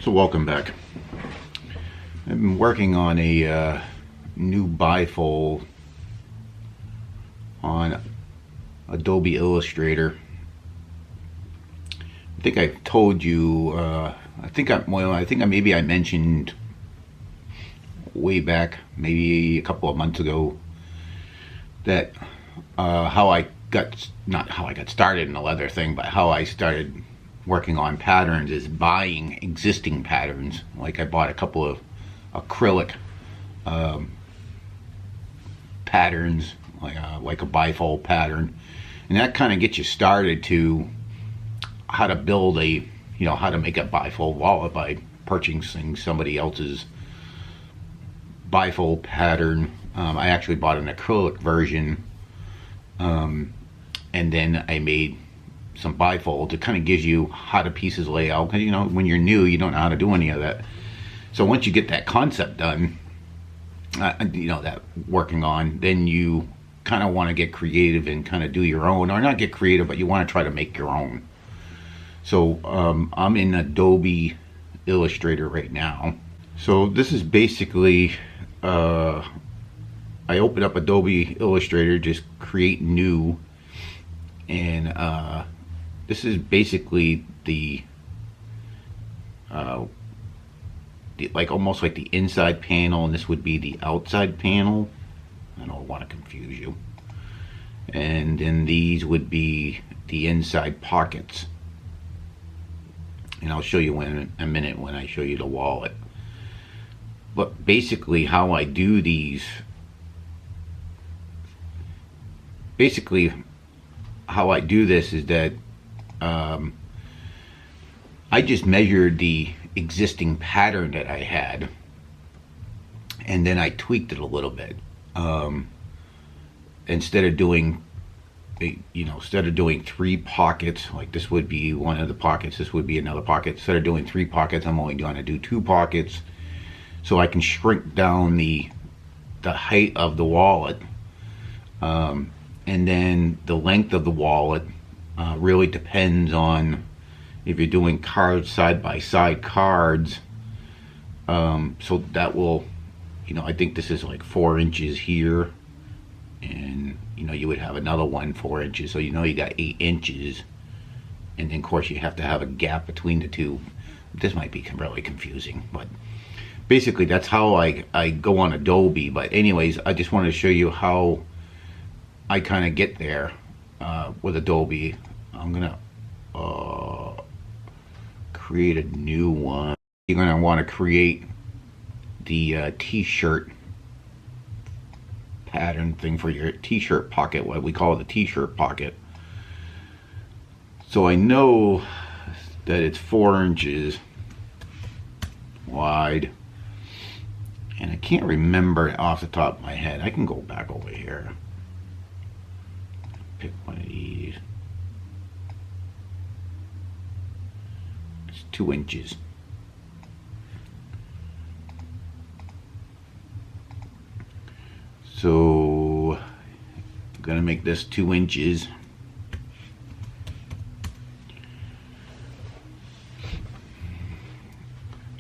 So welcome back. I've been working on a new bifold on Adobe Illustrator. I think I told you. Maybe I mentioned way back, maybe a couple of months ago, that not how I got started in the leather thing, but how I started working on patterns is buying existing patterns. Like I bought a couple of acrylic patterns, like a bifold pattern, and that kind of gets you started to how to build how to make a bifold wallet by purchasing somebody else's bifold pattern. I actually bought an acrylic version, and then I made some bifolds. It kind of gives you how the pieces lay out, because when you're new, you don't know how to do any of that. So once you get that concept done, that working on, then you kind of want to get creative and kind of do your own, or not get creative, but you want to try to make your own. So I'm in Adobe Illustrator right now. So this is basically, I open up Adobe Illustrator, just create new, and this is basically almost like the inside panel, and this would be the outside panel. I don't want to confuse you. And then these would be the inside pockets. And I'll show you in a minute when I show you the wallet. But basically how I do these, this is that I just measured the existing pattern that I had, and then I tweaked it a little bit. Instead of doing three pockets, like this would be one of the pockets, this would be another pocket. Instead of doing three pockets, I'm only going to do two pockets, so I can shrink down the height of the wallet, and then the length of the wallet really depends on if you're doing cards, side by side cards. So that will, I think this is like 4 inches here, and you would have another one 4 inches, so you got 8 inches, and then of course you have to have a gap between the two. This might be really confusing, but basically that's how I go on Adobe. But anyways, I just wanted to show you how I kind of get there with Adobe. I'm gonna create a new one. You're gonna want to create the t-shirt pattern thing for your t-shirt pocket, what we call the t-shirt pocket. So I know that it's 4 inches wide, and I can't remember it off the top of my head. I can go back over here, pick one of these. It's 2 inches. So I'm gonna make this 2 inches.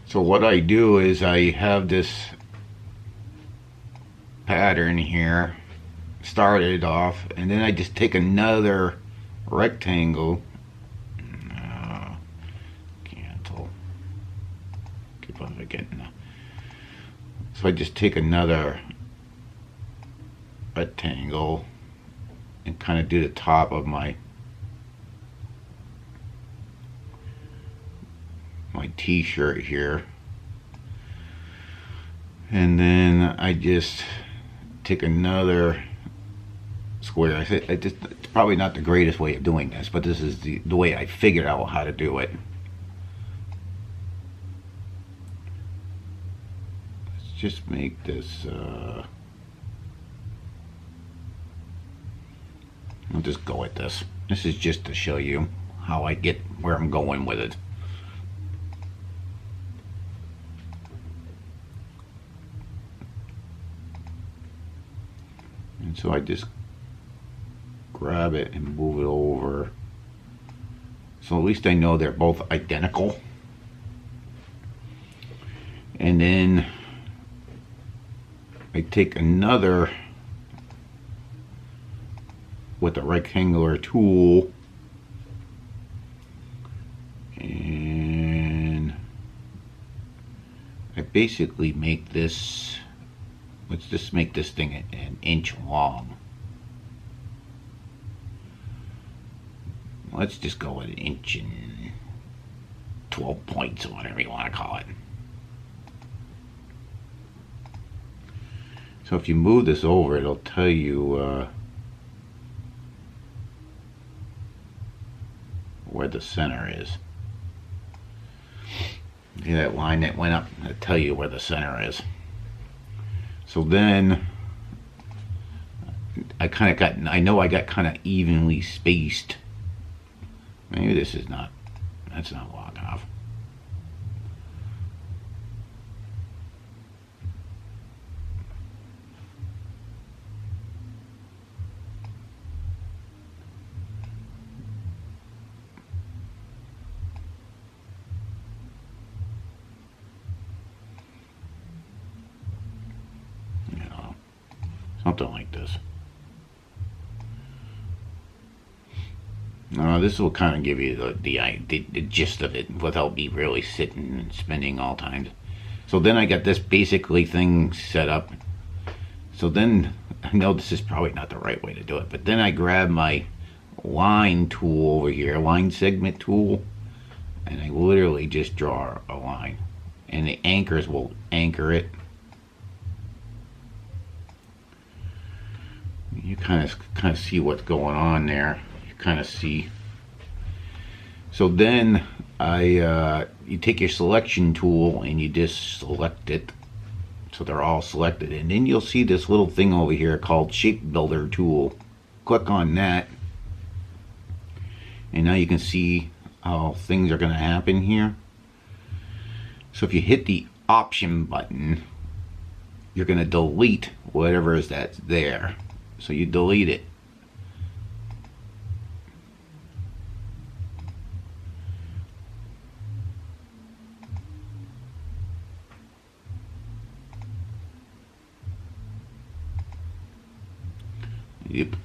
So what I do is I have this pattern here started off, and then I just take another rectangle, cancel, keep on forgetting. So I just take another rectangle and kind of do the top of my t-shirt here, and then I just take another square. It's probably not the greatest way of doing this, but this is the way I figured out how to do it. Let's just make this I'll just go with this. This is just to show you how I get where I'm going with it. And so I just grab it and move it over. So at least I know they're both identical. And then I take another with a rectangular tool, and I basically make this, let's just make this thing an inch long. Let's just go with an inch and 12 points or whatever you want to call it. So if you move this over, it'll tell you where the center is. See that line that went up? It'll tell you where the center is. So then I know I got kind of evenly spaced. Maybe this is not, that's not long enough. Something like this. This will kind of give you the gist of it without me really sitting and spending all time. So then I got this basically thing set up. So then, I know this is probably not the right way to do it, but then I grab my line tool over here, line segment tool, and I literally just draw a line. And the anchors will anchor it. You kind of see what's going on there. You kind of see. So then you take your selection tool and you just select it, so they're all selected, and then you'll see this little thing over here called Shape Builder tool. Click on that, and now you can see how things are going to happen here. So if you hit the option button, you're going to delete whatever is that's there. So you delete it. Yep.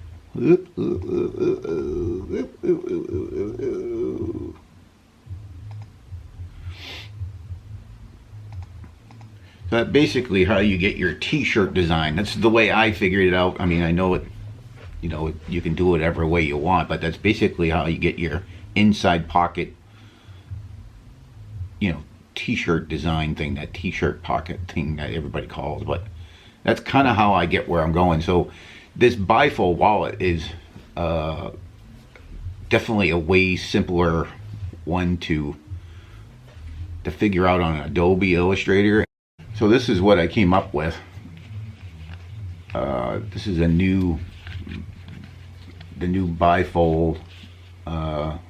So that's basically how you get your t-shirt design. That's the way I figured it out. I mean, I know it, you know, you can do it whatever way you want, but that's basically how you get your inside pocket, you know, t-shirt design thing, that t-shirt pocket thing that everybody calls. But that's kind of how I get where I'm going. So this bifold wallet is definitely a way simpler one to figure out on Adobe Illustrator. So this is what I came up with. This is the new bifold that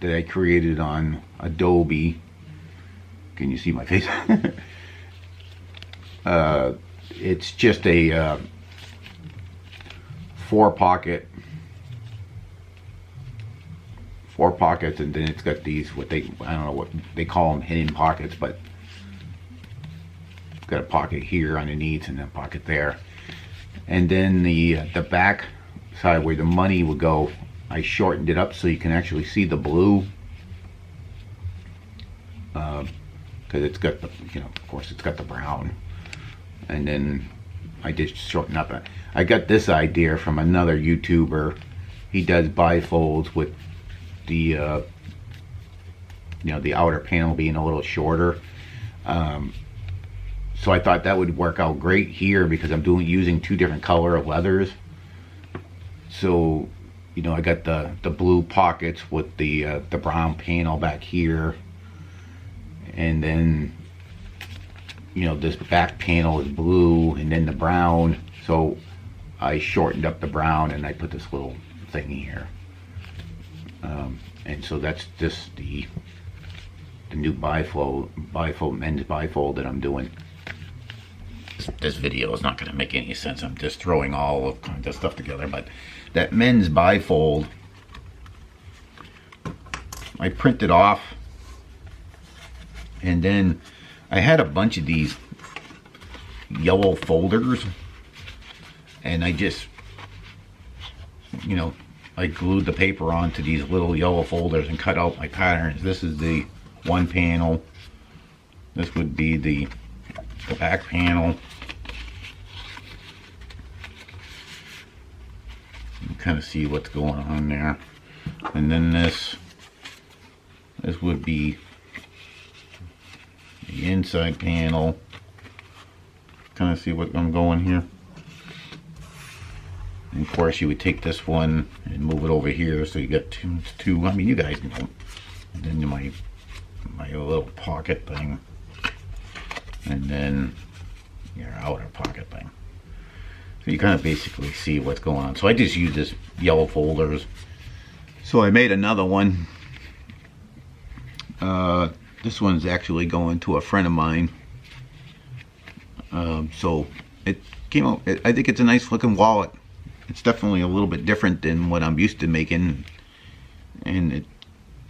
I created on Adobe. Can you see my face? It's just a 4 pockets, and then it's got these, what they, I don't know what they call them, hidden pockets, but it's got a pocket here underneath and a pocket there. And then the back side where the money would go, I shortened it up so you can actually see the blue, because it's got the, you know, of course it's got the brown. And then I just shorten up. I got this idea from another YouTuber. He does bifolds with the you know, the outer panel being a little shorter. So I thought that would work out great here because I'm using 2 different color of leathers. So, you know, I got the blue pockets with the brown panel back here, and then, you know, this back panel is blue and then the brown. So I shortened up the brown and I put this little thing here. And so that's just the new bifold men's bifold that I'm doing. This video is not going to make any sense. I'm just throwing all of kinds of stuff together. But that men's bifold, I printed off, and then I had a bunch of these yellow folders, and I just, you know, I glued the paper onto these little yellow folders and cut out my patterns. This is the one panel. This would be the back panel. You kind of see what's going on there. And then this would be the inside panel. Kind of see what I'm going here. And of course you would take this one and move it over here, so you got two. I mean, you guys know. And then my little pocket thing, and then your outer pocket thing. So you kind of basically see what's going on. So I just use this yellow folders. So I made another one. This one's actually going to a friend of mine. So it came out. I think it's a nice looking wallet. It's definitely a little bit different than what I'm used to making, and it,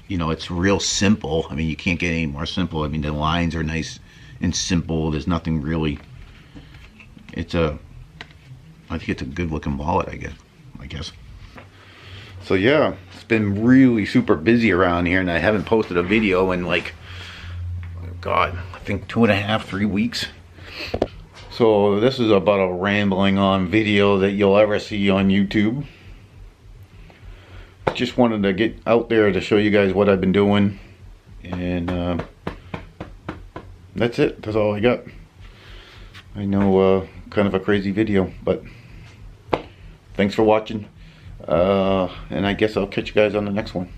you know, it's real simple. I mean, you can't get any more simple. I mean, the lines are nice and simple. There's nothing really. I think it's a good looking wallet, I guess. So yeah, it's been really super busy around here, and I haven't posted a video in like, God, I think 2.5, 3 weeks. So this is about a rambling on video that you'll ever see on YouTube. Just wanted to get out there to show you guys what I've been doing, and that's it. That's all I got. I know, kind of a crazy video, but thanks for watching, and I guess I'll catch you guys on the next one.